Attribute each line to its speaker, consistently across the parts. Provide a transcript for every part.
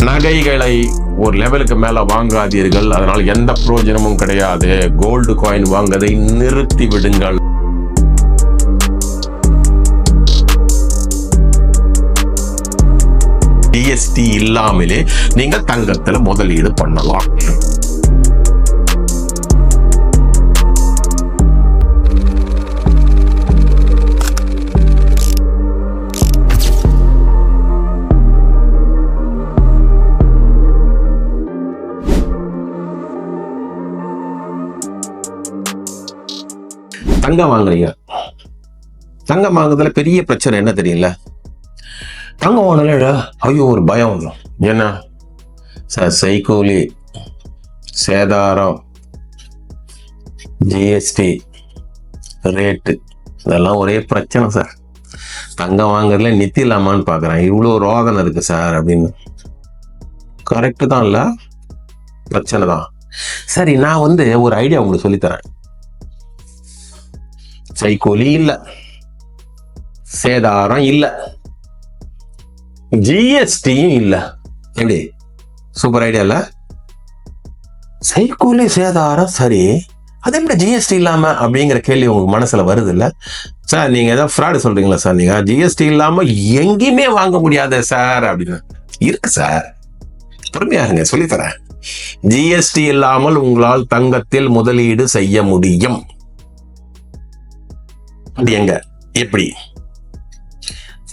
Speaker 1: நகைகளை ஒரு லெவலுக்கு மேல வாங்காதீர்கள், அதனால் எந்த பிரயோஜனமும் கிடையாது. கோல்டு காயின் வாங்குவதை நிறுத்தி விடுங்கள். ஜிஎஸ்டி இல்லாமலே நீங்கள் தங்கத்துல முதலீடு பண்ணலாம். தங்கம் வாங்குறீங்க, தங்கம் வாங்குறதுல பெரிய பிரச்சனை என்ன தெரியல, தங்கம் வாங்கின ஐயோ ஒரு பயம் வந்துடும். என்ன சார், செய்கூலி, சேதாரம், ஜிஎஸ்டி ரேட்டு, இதெல்லாம் ஒரே பிரச்சனை சார். தங்கம் வாங்குறதுல நித்தி இல்லாமான்னு பார்க்குறேன், இவ்வளோ ரோதனை இருக்கு சார் அப்படின்னு. கரெக்டு தான், இல்லை பிரச்சனை தான். சரி, நான் ஒரு ஐடியா உங்களுக்கு சொல்லித்தரேன். செய்கூலி இல்லை, சேதாரம் இல்லை, ஜிஎஸ்டியும் இல்லை. எப்படி சூப்பர் ஐடியா இல்ல? செய்கூலி சேதாரம் சரி, அது எப்படி ஜிஎஸ்டி இல்லாம அப்படிங்கிற கேள்வி உங்க மனசுல வருது இல்ல சார்? நீங்க ஏதாவது ஃப்ராடு சொல்றீங்களா சார்? நீங்க ஜிஎஸ்டி இல்லாம எங்கேயுமே வாங்க முடியாது சார் அப்படின்னு இருக்கு சார். பொறுமையா இருங்க, சொல்லித்தரேன். ஜிஎஸ்டி இல்லாமல் உங்களால் தங்கத்தில் முதலீடு செய்ய முடியும். அது எங்க, எப்படி?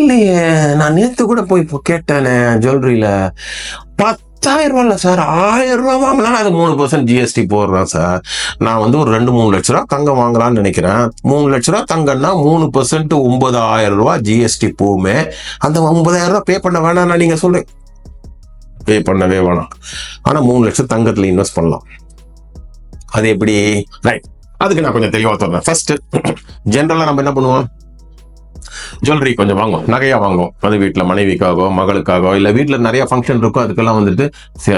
Speaker 1: இல்லையே, நான் நேத்து கூட போய் கேட்டேனே ஜுவல்லரியில, 10,000 ரூபா இல்ல சார், 1000 ரூபா வாங்கலாம், அது 3% ஜிஎஸ்டி போடுறேன் சார். நான் ஒரு 2-3 லட்ச ரூபா தங்கம் வாங்கலாம்னு நினைக்கிறேன். 3 லட்ச ரூபா தங்கம்னா 3% 9,000 ரூபா ஜிஎஸ்டி போகுமே. அந்த 9,000 ரூபா பே பண்ண வேணாம் நீங்க சொல்றீங்க, பே பண்ணவே வேணாம். ஆனா 3 லட்சம் தங்கத்துல இன்வெஸ்ட் பண்ணலாம். அது எப்படி? ரைட், அதுக்கு நான் கொஞ்சம் தெளிவா சொல்றேன். ஃபர்ஸ்ட், ஜென்ரலா நம்ம என்ன பண்ணுவோம், ஜுவல்லரி கொஞ்சம் வாங்குவோம், நகையா வாங்குவோம். அது வீட்டில் மனைவிக்காகவோ மகளுக்காகவோ இல்லை வீட்டில் நிறைய ஃபங்க்ஷன் இருக்கும், அதுக்கெல்லாம்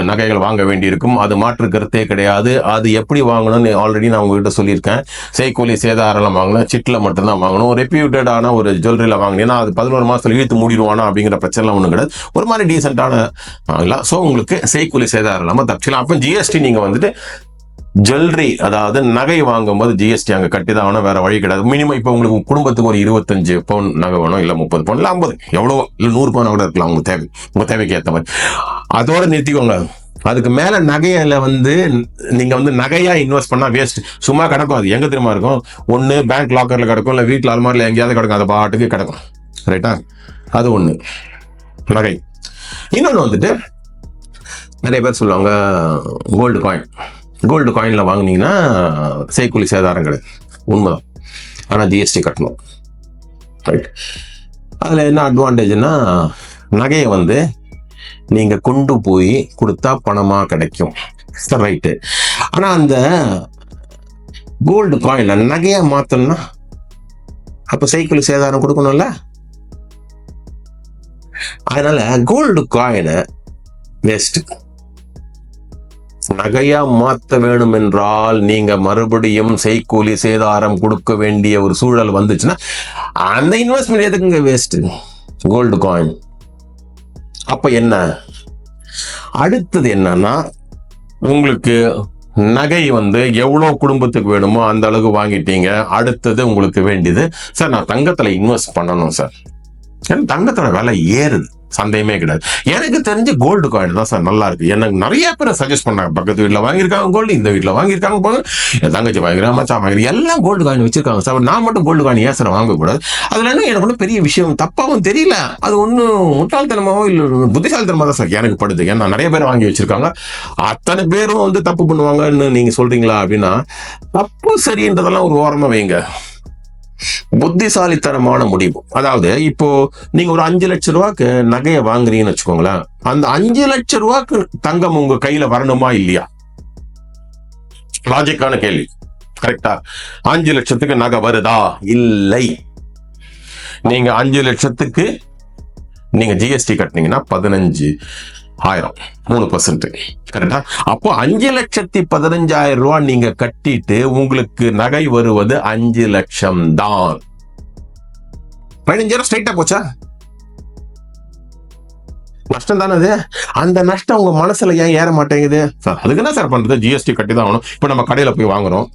Speaker 1: நகைகள் வாங்க வேண்டி இருக்கும். அது மாற்று கருத்தே கிடையாது. அது எப்படி வாங்கணும்னு ஆல்ரெடி நான் உங்ககிட்ட சொல்லியிருக்கேன். செய்கூலி சேதாரம் வாங்கணும், சிட்டில் மட்டும்தான் வாங்கணும். ரெப்யூட்டடான ஒரு ஜுவல்லரியில் வாங்கினீங்கன்னா அது 11 மாதத்துல இழுத்து மூடிடுவானா அப்படிங்கிற பிரச்சனை ஒன்றும் கிடையாது. ஒரு மாதிரி டீசென்டான வாங்கலாம். ஸோ உங்களுக்கு செய்கூலி சேதாரம் இல்லாமல் தப்பிச்சலாம். அப்போ ஜிஎஸ்டி நீங்கள் ஜுவல்லரி, அதாவது நகை வாங்கும்போது ஜிஎஸ்டி அங்கே கட்டி தான் ஆகணும், வேற வழி கிடையாது. மினிமம் இப்போ உங்களுக்கு குடும்பத்துக்கு ஒரு 25 பவுன் நகை வேணும், இல்லை 30 பவுன், இல்லை 50, எவ்வளோ, இல்லை 100 பவுன் கூட இருக்கலாம் உங்க தேவைக்கு ஏற்ற மாதிரி. அதோட நிறுத்திக்கோங்க. அதுக்கு மேல நகையில நீங்க நகையா இன்வெஸ்ட் பண்ணா வேஸ்ட். சும்மா கிடக்கும். அது எங்க தெரியுமா இருக்கும்? ஒண்ணு பேங்க் லாக்கர்ல கிடக்கும், இல்லை வீட்டில் அல்மாரில எங்கேயாவது கிடக்கும், அது பாட்டுக்கு கிடக்கும். ரைட்டா? அது ஒண்ணு நகை. இன்னொன்னு நிறைய பேர் சொல்லுவாங்க கோல்டு காயின். கோல்டு காயின்ல வாங்கினீங்கன்னா செய்கூலி சேதாரம் கிடையாது, உண்மைதான். ஆனால் ஜிஎஸ்டி கட்டணும். ரைட். அதில் என்ன அட்வான்டேஜ்னா, நகையை நீங்கள் கொண்டு போய் கொடுத்தா பணமாக கிடைக்கும். ரைட்டு. ஆனால் அந்த கோல்டு காயினை நகையை மாற்றணும்னா அப்போ செய்கூலி சேதாரம் கொடுக்கணும்ல. அதனால கோல்டு காயினை வேஸ்ட். நகையா மாற்ற வேணும் என்றால் நீங்க மறுபடியும் செய்கூலி சேதாரம் கொடுக்க வேண்டிய ஒரு சூழல் வந்துச்சுன்னா அந்த இன்வெஸ்ட்மெண்ட் எதுக்குங்க வேஸ்ட்? Gold coin. அப்ப என்ன அடுத்தது என்னன்னா, உங்களுக்கு நகை எவ்வளவு குடும்பத்துக்கு வேணுமோ அந்த அளவுக்கு வாங்கிட்டீங்க. அடுத்தது உங்களுக்கு வேண்டியது, சார் நான் தங்கத்துல இன்வெஸ்ட் பண்ணணும் சார். தங்கத்தோட விலை ஏறுது, சந்தேகமே கிடையாது. எனக்கு தெரிஞ்சு கோல்டு காயின் தான் சார் நல்லா இருக்கு. எனக்கு நிறைய பேர் சஜஸ்ட் பண்ணாங்க. பக்கத்து வீட்டில் வாங்கியிருக்காங்க கோல்டு, இந்த வீட்டில் வாங்கியிருக்காங்க போது, தங்கச்சி வாங்கிருக்காங்க, மச்சான் வாங்கிருக்காங்க, எல்லாம் கோல்டு காயின் வச்சிருக்காங்க சார். நான் மட்டும் கோல்டு காயின் ஏன் சார் வாங்கக்கூடாது? அதுல என்ன எனக்கு ஒன்றும் பெரிய விஷயம் தப்பாவும் தெரியல. அது ஒன்றும் முட்டாள்தனமாவோ இல்லை புத்திசாலித்தனமாக தான் சார் எனக்கு படுது. ஏன்னா நிறைய பேர் வாங்கி வச்சிருக்காங்க. அத்தனை பேரும் தப்பு பண்ணுவாங்கன்னு நீங்க சொல்றீங்களா அப்படின்னா, தப்பு சரின்றதெல்லாம் ஒரு ஓரமா வைங்க. புத்திசாலித்தனமான முடிவு. அதாவது இப்போ நீங்க ஒரு 5 லட்சம் ரூபாய்க்கு நகையை வாங்குறீங்கன்னு வச்சுக்கோங்களேன். அந்த 5 லட்சம் ரூபாய்க்கு தங்கம் உங்க கையில வரணுமா இல்லையா? லாஜிக்கான கேள்வி. கரெக்டா? 5 லட்சத்துக்கு நகை வருதா? இல்லை. நீங்க 5 லட்சத்துக்கு நீங்க ஜிஎஸ்டி கட்டினீங்கன்னா 15,000, 3%. கரெக்டா? அப்போ 5,15,000 ரூபாய் நீங்க கட்டிட்டு உங்களுக்கு நகை வருவது 5 லட்சம் தான். 15,000 ஸ்ட்ரைட்டா போச்சா? நஷ்டம் தானே அது. அந்த நஷ்டம் உங்க மனசுல ஏன் ஏற மாட்டேங்குது சார்? அதுக்கு என்ன சார் பண்றது? ஜிஎஸ்டி கட்டி தான் ஆகணும். இப்ப நம்ம கடையில போய் வாங்குறோம்,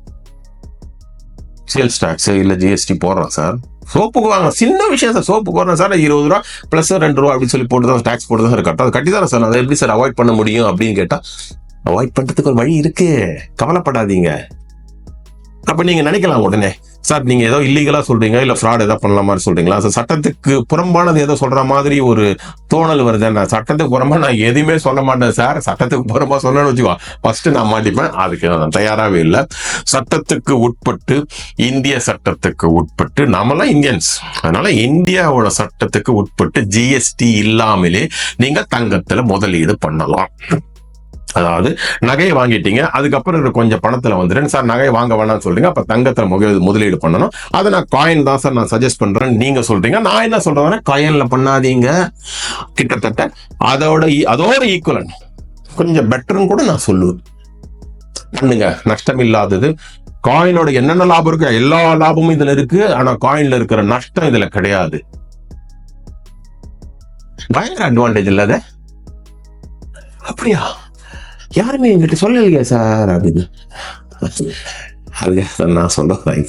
Speaker 1: சேல்ஸ் டாக்ஸ் இல்ல ஜிஎஸ்டி போடுறோம் சார். சோப்புக்கு வாங்க, சின்ன விஷயம் சார். சோப்புக்கு வரணும் சார், 20 ரூபா பிளஸ் 2 ரூபா அப்படின்னு சொல்லி போட்டு தான் டாக்ஸ் போட்டு தான் சார் கட்டும். அது கட்டி தானே சார். அதை எப்படி சார் அவாய்ட் பண்ண முடியும் அப்படின்னு கேட்டா, அவாய்ட் பண்றதுக்கு ஒரு வழி இருக்கு, கவலைப்படாதீங்க. அப்ப நீங்க நினைக்கலாம் உடனே, சார் நீங்க ஏதோ இல்லீகலா சொல்றீங்க, இல்ல ஃப்ராட் ஏதோ பண்ணல மாதிரி சொல்றீங்களா சார்? சட்டத்துக்கு புறம்பானது ஏதோ சொல்ற மாதிரி ஒரு தோணல் வருது. நான் சட்டத்துக்கு புறம்பா நான் எதுவுமே சொல்ல மாட்டேன் சார். சட்டத்துக்கு புறம்பா சொன்னேன்னு வச்சுக்கோ, ஃபர்ஸ்ட் நான் மாட்டிப்பேன். அதுக்கு நான் தயாராகவே இல்லை. சட்டத்துக்கு உட்பட்டு, இந்திய சட்டத்துக்கு உட்பட்டு, நாமெல்லாம் இந்தியன்ஸ், அதனால இந்தியாவோட சட்டத்துக்கு உட்பட்டு ஜிஎஸ்டி இல்லாமலே நீங்க தங்கத்துல முதலீடு பண்ணலாம். அதாவது நகையை வாங்கிட்டீங்க, அதுக்கப்புறம் கொஞ்சம் பணத்துல வந்துடுங்க சார், நகையை வாங்க வேணாம்னு சொல்றீங்க, அப்ப தங்கத்துல முதலீடு பண்ணணும். அதை நான் காயின் தான் சார் நான் சஜஸ்ட் பண்றேன் நீங்க சொல்றீங்க. நான் என்ன சொல்றேன்னா, காயின்ல பண்ணாதீங்க, கிட்டத்தட்ட அதோட ஈக்குவலன்ட் கொஞ்சம் பெட்டர்னு கூட நான் சொல்லுவேன். பண்ணுங்க, நஷ்டம் இல்லாதது. காயினோட என்னென்ன லாபம் இருக்கு, எல்லா லாபமும் இதுல இருக்கு. ஆனா காயின்ல இருக்கிற நஷ்டம் இதுல கிடையாது. பயங்கர அட்வான்டேஜ் இல்லாத. அப்படியா? யாருமே எங்கிட்ட சொல்லலையே சார் அப்படின்னு. அதுக்காக நான் சொல்றேன்.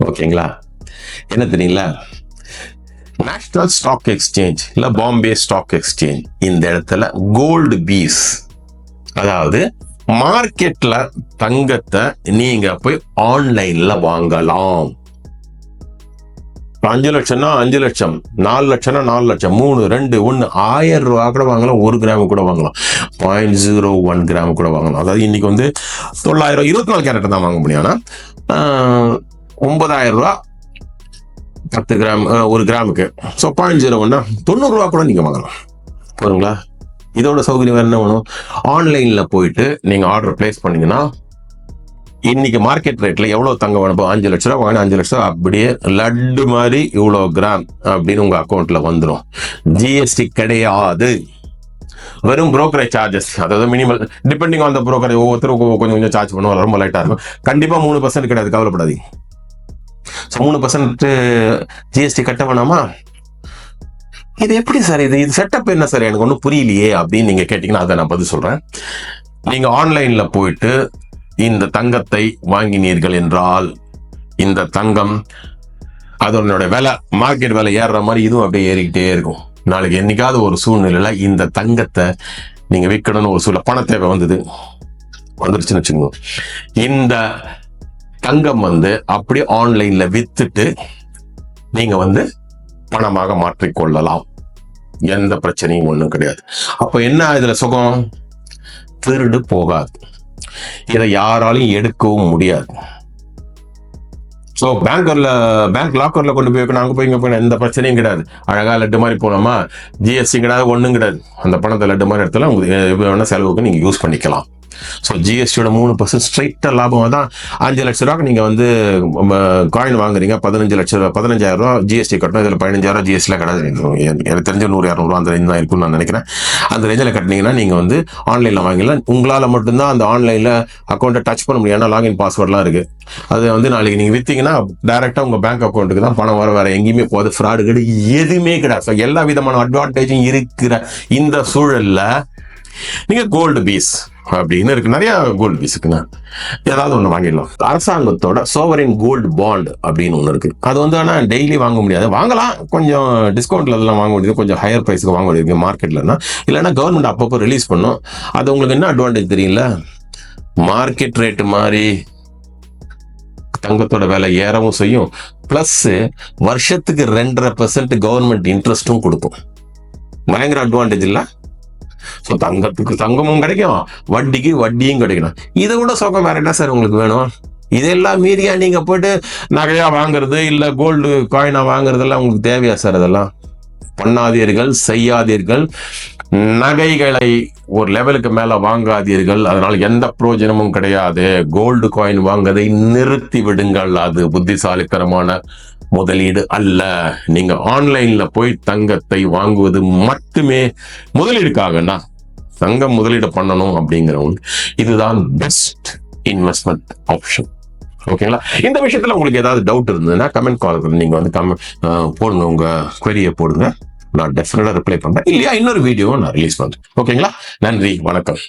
Speaker 1: ஓகேங்களா? என்ன தெரியுங்களா, நேஷனல் ஸ்டாக் எக்ஸ்சேஞ்ச் இல்ல பாம்பே ஸ்டாக் எக்ஸ்சேஞ்ச், இந்த இடத்துல கோல்டு பீஸ், அதாவது மார்க்கெட்ல தங்கத்தை நீங்க போய் ஆன்லைன்ல வாங்கலாம். 5 லட்சம்னா 5 லட்சம், 4 லட்சம்னா 4 லட்சம், 3, 2, 1, 1000 ரூபா கூட வாங்கலாம், 1 கிராம் கூட வாங்கலாம், 0.01 கிராம் கூட வாங்கலாம். அதாவது இன்னைக்கு 900, 24 கேரட் தான் வாங்க முடியும். ஆனா 9000 ரூபா 10 கிராம், 1 கிராமுக்கு. ஸோ 0.01 90 ரூபா கூட நீங்க வாங்கலாம். போதுங்களா? இதோட சௌகரியம் வேற என்ன வேணும்? ஆன்லைன்ல போயிட்டு நீங்க ஆர்டர் பிளேஸ் பண்ணீங்கன்னா, இன்னைக்கு மார்க்கெட் ரேட்ல எவ்வளவு தங்கம் வேணும்? 5 லட்ச ரூபா வாங்கினா 5 லட்சம் ரூபா அப்படியே லட்டு மாதிரி இவ்வளவு கிராம் அப்படின்னு உங்க அக்கௌண்ட்ல வந்துடும். ஜிஎஸ்டி கிடையாது, வெறும் புரோக்கரேஜ் சார்ஜஸ். அதாவது minimal, depending on the brokerage, ஒவ்வொருத்தரும் கொஞ்சம் சார்ஜ் பண்ணுவாங்க, ரொம்ப லைட்டா இருக்கும். கண்டிப்பா 3% கிடையாது, கவலைப்படாதீங்க. 3% ஜிஎஸ்டி கட்ட வேணாமா? இது எப்படி சார்? இது செட்டப் என்ன சார்? எனக்கு ஒன்றும் புரியலையே அப்படின்னு நீங்க கேட்டீங்கன்னா அதை நான் பதில் சொல்றேன். நீங்க ஆன்லைன்ல போயிட்டு இந்த தங்கத்தை வாங்கினீர்கள் என்றால், இந்த தங்கம் அதனுடைய விலை, மார்க்கெட் விலை ஏறுற மாதிரி இதுவும் அப்படியே ஏறிக்கிட்டே இருக்கும். நாளைக்கு என்னைக்காவது ஒரு சூழ்நிலையில இந்த தங்கத்தை நீங்க விற்கணும்னு ஒரு சூழ்நிலை, பண தேவை வந்துருச்சுன்னு வச்சுக்கோங்க, இந்த தங்கம் அப்படியே ஆன்லைன்ல வித்துட்டு நீங்க பணமாக மாற்றிக்கொள்ளலாம். எந்த பிரச்சனையும் ஒண்ணும் கிடையாது. அப்ப என்ன இதுல சுகம்? திருடு போகாது, இதை யாராலையும் எடுக்கவும் முடியாது. ஸோ பேங்க் லாக்கர்ல கொண்டு போய் வைக்கணும், அங்கே போய் இங்கே போய் எந்த பிரச்சனையும் கிடையாது. அழகா லட்டு மாதிரி போனோமா, ஜிஎஸ்டி கிடையாது, ஒன்றும் கிடையாது. அந்த பணத்தை லட்டு மாதிரி இடத்துல உங்களுக்கு எப்படி வேணா செலவுக்கு நீங்க யூஸ் பண்ணிக்கலாம். ஸோ ஜிஎஸ்டியோட 3% ஸ்ட்ரைட்டா லாபம் தான். 5 லட்ச ரூபாய்க்கு நீங்க காயின் வாங்குறீங்க, 15,000 ரூபா ஜிஎஸ்டி கட்டணும். இதுல 15,000 ஜிஎஸ்டில கிடையாது. எனக்கு தெரிஞ்ச 100-200 ரூபா அந்த ரேஞ்ச் தான் இருக்கும்னு நான் நினைக்கிறேன். அந்த ரேஞ்சில் கட்டினீங்கன்னா நீங்க ஆன்லைன்ல வாங்கிடலாம். உங்களால மட்டும்தான் அந்த ஆன்லைன்ல அக்கௌண்ட்டை டச் பண்ண முடியும், ஏன்னா லாகின் பாஸ்வேர்ட்லாம் இருக்கு. அது நாளைக்கு நீங்க வித்தீங்கன்னா டைரக்டா உங்க பேங்க் அக்கௌண்ட்டுக்கு தான் பணம் வேற எங்கேயுமே போகாது. ஃப்ராடு கிடையாது, எதுவுமே கிடையாது. எல்லா விதமான அட்வான்டேஜும் இருக்கிற இந்த சூழல்ல நீங்க கோல்டு பீஸ் அப்படின்னு இருக்கு, நிறைய கோல்டு பீஸ் இருக்குங்க, ஏதாவது ஒண்ணு வாங்கிடலாம். அரசாங்கத்தோட சோவரின் கோல்டு பாண்ட் அப்படின்னு ஒண்ணு இருக்கு. அது ஆனா டெய்லி வாங்க முடியாது, வாங்கலாம், கொஞ்சம் டிஸ்கவுண்ட்ல அதெல்லாம் வாங்க முடியுது, கொஞ்சம் ஹையர் பிரைஸ்க்கு வாங்க முடியுது மார்க்கெட்லன்னா. இல்லைன்னா கவர்மெண்ட் அப்பப்போ ரிலீஸ் பண்ணும். அது உங்களுக்கு என்ன அட்வான்டேஜ் தெரியல, மார்க்கெட் ரேட் மாதிரி தங்கத்தோட விலை ஏறவும் செய்யும், பிளஸ் வருஷத்துக்கு 2.5% கவர்மெண்ட் இன்ட்ரெஸ்டும் கொடுக்கும். பயங்கர அட்வான்டேஜ் இல்ல? ஸோ தங்கத்துக்கு தங்கமும் கிடைக்கும், வட்டிக்கு வட்டியும் கிடைக்கணும். இதை விட சுகம் வேற என்ன சார் உங்களுக்கு வேணும்? இதெல்லாம் மீறியா நீங்க போயிட்டு நகையா வாங்குறது இல்ல கோல்டு காயினா வாங்குறதெல்லாம் உங்களுக்கு தேவையா சார்? அதெல்லாம் பண்ணாதீர்கள், செய்யாதீர்கள். நகைகளை ஒரு லெவலுக்கு மேல வாங்காதீர்கள், அதனால எந்த பிரயோஜனமும் கிடையாது. கோல்டு காயின் வாங்குவதை நிறுத்தி விடுங்கள், அது புத்திசாலித்தனமான முதலீடு அல்ல. நீங்க ஆன்லைன்ல போய் தங்கத்தை வாங்குவது மட்டுமே முதலீடுக்காகனா, தங்கம் முதலீடு பண்ணணும் அப்படிங்கிறவங்க இதுதான் பெஸ்ட் இன்வெஸ்ட்மெண்ட் ஆப்ஷன். ஓகேங்களா? இந்த விஷயத்துல உங்களுக்கு ஏதாவது டவுட் இருந்ததுன்னா கமெண்ட் கால் நீங்க போடுங்க, உங்க குவரியை போடுங்க. நான் டெஃபினட்டா ரிப்ளை பண்றேன். இல்லையா இன்னொரு வீடியோவை நான் ரிலீஸ் பண்றேன். ஓகேங்களா? நன்றி, வணக்கம்.